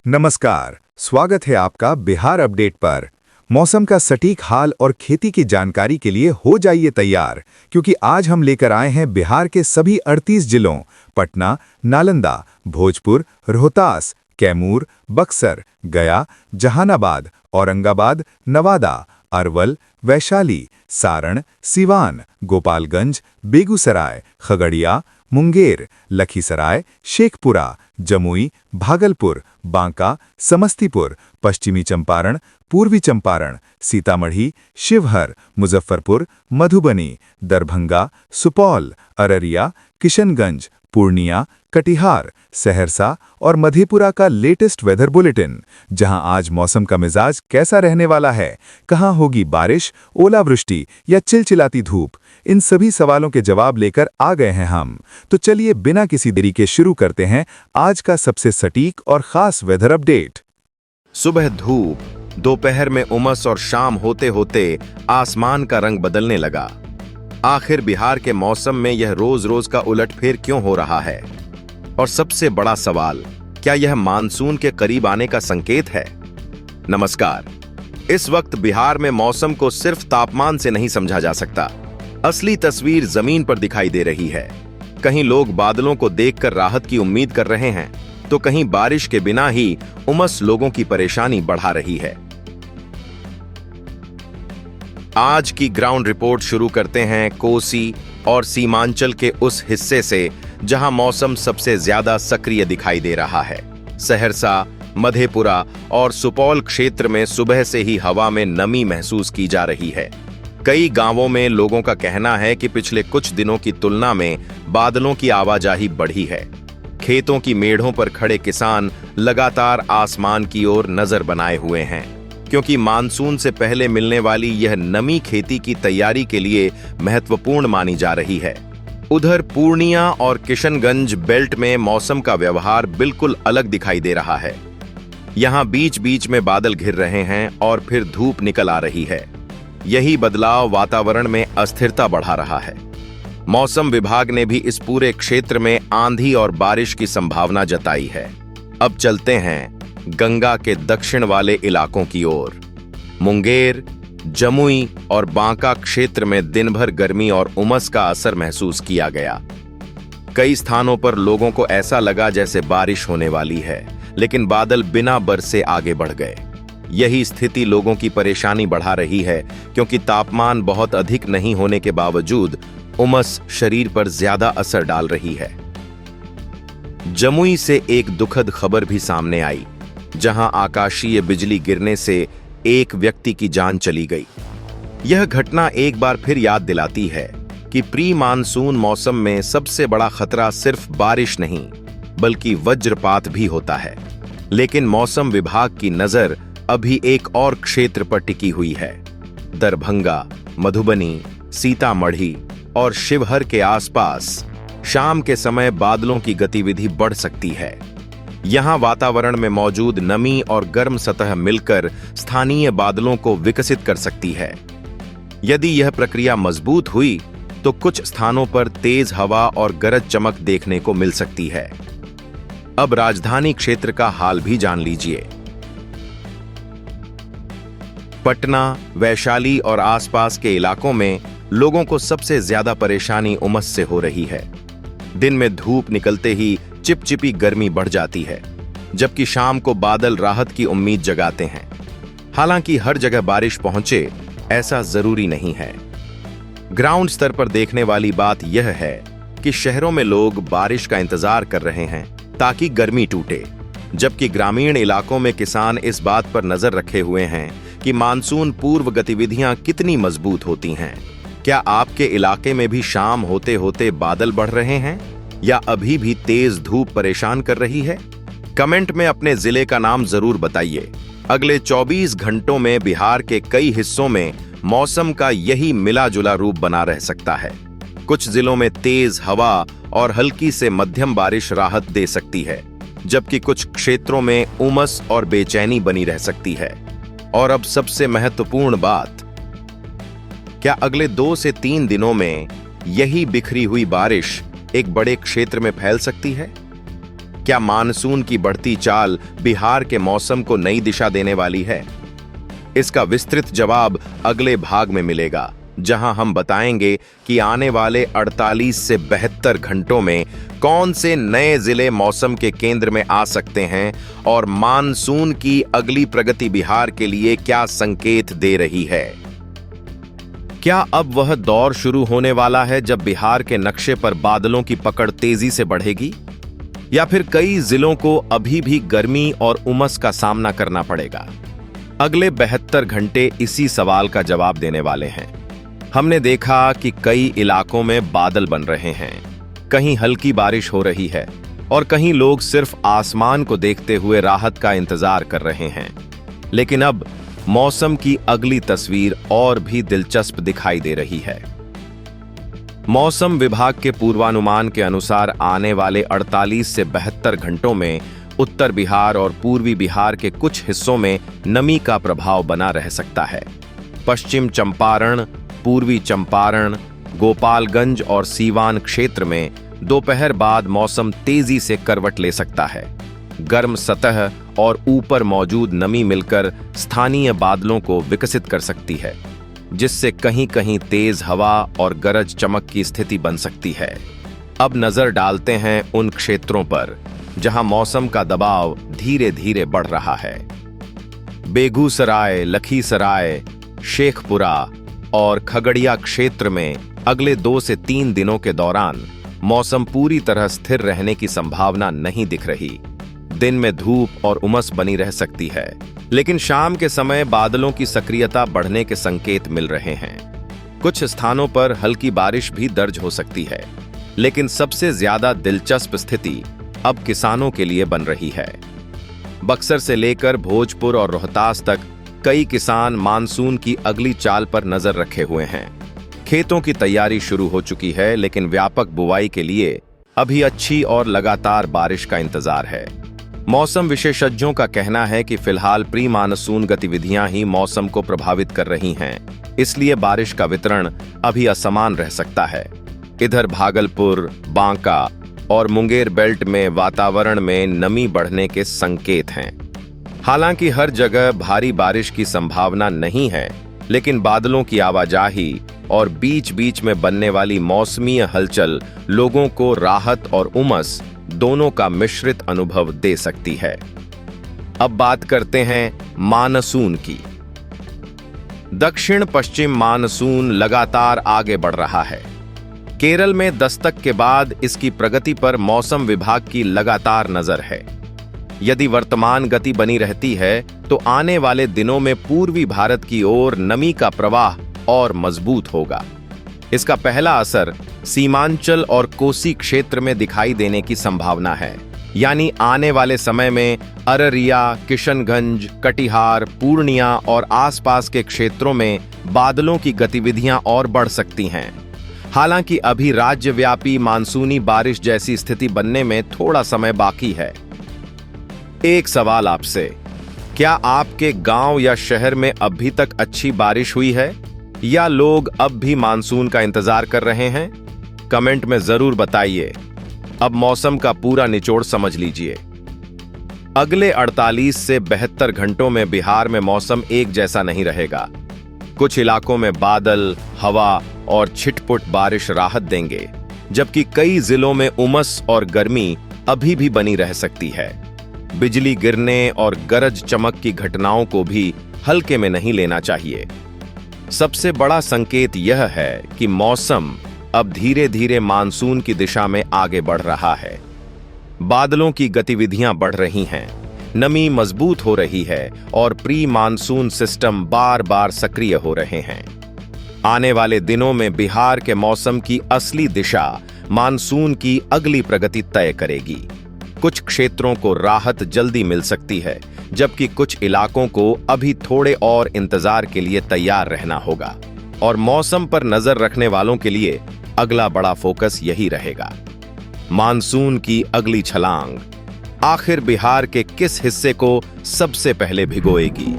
नमस्कार, स्वागत है आपका बिहार अपडेट पर। मौसम का सटीक हाल और खेती की जानकारी के लिए हो जाइए तैयार, क्योंकि आज हम लेकर आए हैं बिहार के सभी 38 जिलों पटना, नालंदा, भोजपुर, रोहतास, कैमूर, बक्सर, गया, जहानाबाद, औरंगाबाद, नवादा, अरवल, वैशाली, सारण, सिवान, गोपालगंज, बेगूसराय, खगड़िया, मुंगेर, लखीसराय, शेखपुरा, जमुई, भागलपुर, बांका, समस्तीपुर, पश्चिमी चंपारण, पूर्वी चंपारण, सीतामढ़ी, शिवहर, मुजफ्फरपुर, मधुबनी, दरभंगा, सुपौल, अररिया, किशनगंज, पूर्णिया, कटिहार, सहरसा और मधेपुरा का लेटेस्ट वेदर बुलेटिन, जहां आज मौसम का मिजाज कैसा रहने वाला है, कहां होगी बारिश, ओलावृष्टि या चिलचिलाती धूप, इन सभी सवालों के जवाब लेकर आ गए हैं हम। तो चलिए बिना किसी देरी के शुरू करते हैं आज का सबसे सटीक और खास वेदर अपडेट। सुबह धूप, दोपहर में उमस और शाम होते होते आसमान का रंग बदलने लगा। आखिर बिहार के मौसम में यह रोज रोज का उलटफेर क्यों हो रहा है? और सबसे बड़ा सवाल, क्या यह मानसून के करीब आने का संकेत है? नमस्कार। इस वक्त बिहार में मौसम को सिर्फ तापमान से नहीं समझा जा सकता। असली तस्वीर जमीन पर दिखाई दे रही है। कहीं लोग बादलों को देखकर राहत की उम्मीद कर रहे हैं, तो कहीं बारिश के बिना ही उमस लोगों की परेशानी बढ़ा रही है। आज की ग्राउंड रिपोर्ट शुरू करते हैं कोसी और सीमांचल के उस हिस्से से जहां मौसम सबसे ज्यादा सक्रिय दिखाई दे रहा है। सहरसा, मधेपुरा और सुपौल क्षेत्र में सुबह से ही हवा में नमी महसूस की जा रही है। कई गांवों में लोगों का कहना है कि पिछले कुछ दिनों की तुलना में बादलों की आवाजाही बढ़ी है। खेतों की मेढ़ों पर खड़े किसान लगातार आसमान की ओर नजर बनाए हुए हैं, क्योंकि मानसून से पहले मिलने वाली यह नमी खेती की तैयारी के लिए महत्वपूर्ण मानी जा रही है। उधर पूर्णिया और किशनगंज बेल्ट में मौसम का व्यवहार बिल्कुल अलग दिखाई दे रहा है। यहां बीच बीच में बादल घिर रहे हैं और फिर धूप निकल आ रही है। यही बदलाव वातावरण में अस्थिरता बढ़ा रहा है। मौसम विभाग ने भी इस पूरे क्षेत्र में आंधी और बारिश की संभावना जताई है। अब चलते हैं गंगा के दक्षिण वाले इलाकों की ओर। मुंगेर, जमुई और बांका क्षेत्र में दिन भर गर्मी और उमस का असर महसूस किया गया। कई स्थानों पर लोगों को ऐसा लगा जैसे बारिश होने वाली है, लेकिन बादल बिना बरसे आगे बढ़ गए। यही स्थिति लोगों की परेशानी बढ़ा रही है, क्योंकि तापमान बहुत अधिक नहीं होने के बावजूद उमस शरीर पर ज्यादा असर डाल रही है। जमुई से एक दुखद खबर भी सामने आई, जहां आकाशीय बिजली गिरने से एक व्यक्ति की जान चली गई। यह घटना एक बार फिर याद दिलाती है कि प्री मानसून मौसम में सबसे बड़ा खतरा सिर्फ बारिश नहीं, बल्कि वज्रपात भी होता है। लेकिन मौसम विभाग की नजर अभी एक और क्षेत्र पर टिकी हुई है। दरभंगा, मधुबनी, सीतामढ़ी और शिवहर के आसपास शाम के समय बादलों की गतिविधि बढ़ सकती है। यहां वातावरण में मौजूद नमी और गर्म सतह मिलकर स्थानीय बादलों को विकसित कर सकती है। यदि यह प्रक्रिया मजबूत हुई तो कुछ स्थानों पर तेज हवा और गरज चमक देखने को मिल सकती है। अब राजधानी क्षेत्र का हाल भी जान लीजिए। पटना, वैशाली और आसपास के इलाकों में लोगों को सबसे ज्यादा परेशानी उमस से हो रही है। दिन में धूप निकलते ही चिपचिपी गर्मी बढ़ जाती है, जबकि शाम को बादल राहत की उम्मीद जगाते हैं। हालांकि हर जगह बारिश पहुंचे ऐसा जरूरी नहीं है। ग्राउंड स्तर पर देखने वाली बात यह है कि शहरों में लोग बारिश का इंतजार कर रहे हैं ताकि गर्मी टूटे, जबकि ग्रामीण इलाकों में किसान इस बात पर नजर रखे हुए हैं कि मानसून पूर्व गतिविधियां कितनी मजबूत होती हैं। क्या आपके इलाके में भी शाम होते होते बादल बढ़ रहे हैं, या अभी भी तेज धूप परेशान कर रही है? कमेंट में अपने जिले का नाम जरूर बताइए। अगले 24 घंटों में बिहार के कई हिस्सों में मौसम का यही मिला जुला रूप बना रह सकता है। कुछ जिलों में तेज हवा और हल्की से मध्यम बारिश राहत दे सकती है, जबकि कुछ क्षेत्रों में उमस और बेचैनी बनी रह सकती है। और अब सबसे महत्वपूर्ण बात, क्या अगले 2 से 3 दिनों में यही बिखरी हुई बारिश एक बड़े क्षेत्र में फैल सकती है? क्या मानसून की बढ़ती चाल बिहार के मौसम को नई दिशा देने वाली है? इसका विस्तृत जवाब अगले भाग में मिलेगा, जहां हम बताएंगे कि आने वाले 48 से 72 घंटों में कौन से नए जिले मौसम के केंद्र में आ सकते हैं और मानसून की अगली प्रगति बिहार के लिए क्या संकेत दे रही है। क्या अब वह दौर शुरू होने वाला है जब बिहार के नक्शे पर बादलों की पकड़ तेजी से बढ़ेगी, या फिर कई जिलों को अभी भी गर्मी और उमस का सामना करना पड़ेगा? अगले 72 घंटे इसी सवाल का जवाब देने वाले हैं। हमने देखा कि कई इलाकों में बादल बन रहे हैं, कहीं हल्की बारिश हो रही है और कहीं लोग सिर्फ आसमान को देखते हुए राहत का इंतजार कर रहे हैं। लेकिन अब मौसम की अगली तस्वीर और भी दिलचस्प दिखाई दे रही है। मौसम विभाग के पूर्वानुमान के अनुसार आने वाले 48 से 72 घंटों में उत्तर बिहार और पूर्वी बिहार के कुछ हिस्सों में नमी का प्रभाव बना रह सकता है। पश्चिम चंपारण, पूर्वी चंपारण, गोपालगंज और सीवान क्षेत्र में दोपहर बाद मौसम तेजी से करवट ले सकता है। गर्म सतह और ऊपर मौजूद नमी मिलकर स्थानीय बादलों को विकसित कर सकती है, जिससे कहीं कहीं तेज हवा और गरज चमक की स्थिति बन सकती है। अब नजर डालते हैं उन क्षेत्रों पर जहां मौसम का दबाव धीरे धीरे बढ़ रहा है। बेगूसराय, लखीसराय, शेखपुरा और खगड़िया क्षेत्र में अगले 2 से 3 दिनों के दौरान मौसम पूरी तरह स्थिर रहने की संभावना नहीं दिख रही। दिन में धूप और उमस बनी रह सकती है, लेकिन शाम के समय बादलों की सक्रियता बढ़ने के संकेत मिल रहे हैं। कुछ स्थानों पर हल्की बारिश भी दर्ज हो सकती है, लेकिन सबसे ज्यादा दिलचस्प स्थिति अब किसानों के लिए बन रही है। बक्सर से लेकर भोजपुर और रोहतास तक कई किसान मानसून की अगली चाल पर नजर रखे हुए हैं। खेतों की तैयारी शुरू हो चुकी है, लेकिन व्यापक बुवाई के लिए अभी अच्छी और लगातार बारिश का इंतजार है। मौसम विशेषज्ञों का कहना है कि फिलहाल प्री मानसून गतिविधियां ही मौसम को प्रभावित कर रही हैं, इसलिए बारिश का वितरण अभी असमान रह सकता है। इधर भागलपुर, बांका और मुंगेर बेल्ट में वातावरण में नमी बढ़ने के संकेत हैं। हालांकि हर जगह भारी बारिश की संभावना नहीं है, लेकिन बादलों की आवाजाही और बीच बीच में बनने वाली मौसमीय हलचल लोगों को राहत और उमस दोनों का मिश्रित अनुभव दे सकती है। अब बात करते हैं मानसून की। दक्षिण पश्चिम मानसून लगातार आगे बढ़ रहा है। केरल में दस्तक के बाद इसकी प्रगति पर मौसम विभाग की लगातार नजर है। यदि वर्तमान गति बनी रहती है तो आने वाले दिनों में पूर्वी भारत की ओर नमी का प्रवाह और मजबूत होगा। इसका पहला असर सीमांचल और कोसी क्षेत्र में दिखाई देने की संभावना है, यानी आने वाले समय में अररिया, किशनगंज, कटिहार, पूर्णिया और आसपास के क्षेत्रों में बादलों की गतिविधियां और बढ़ सकती हैं। हालांकि अभी राज्यव्यापी मानसूनी बारिश जैसी स्थिति बनने में थोड़ा समय बाकी है। एक सवाल आपसे, क्या आपके गांव या शहर में अभी तक अच्छी बारिश हुई है या लोग अब भी मानसून का इंतजार कर रहे हैं? कमेंट में जरूर बताइए। अब मौसम का पूरा निचोड़ समझ लीजिए। अगले 48 से 72 घंटों में बिहार में मौसम एक जैसा नहीं रहेगा। कुछ इलाकों में बादल, हवा और छिटपुट बारिश राहत देंगे, जबकि कई जिलों में उमस और गर्मी अभी भी बनी रह सकती है। बिजली गिरने और गरज चमक की घटनाओं को भी हल्के में नहीं लेना चाहिए। सबसे बड़ा संकेत यह है कि मौसम अब धीरे धीरे मानसून की दिशा में आगे बढ़ रहा है। बादलों की गतिविधियां बढ़ रही हैं, नमी मजबूत हो रही है और प्री मानसून सिस्टम बार बार सक्रिय हो रहे हैं। आने वाले दिनों में बिहार के मौसम की असली दिशा मानसून की अगली प्रगति तय करेगी। कुछ क्षेत्रों को राहत जल्दी मिल सकती है, जबकि कुछ इलाकों को अभी थोड़े और इंतजार के लिए तैयार रहना होगा। और मौसम पर नजर रखने वालों के लिए अगला बड़ा फोकस यही रहेगा। मानसून की अगली छलांग आखिर बिहार के किस हिस्से को सबसे पहले भिगोएगी?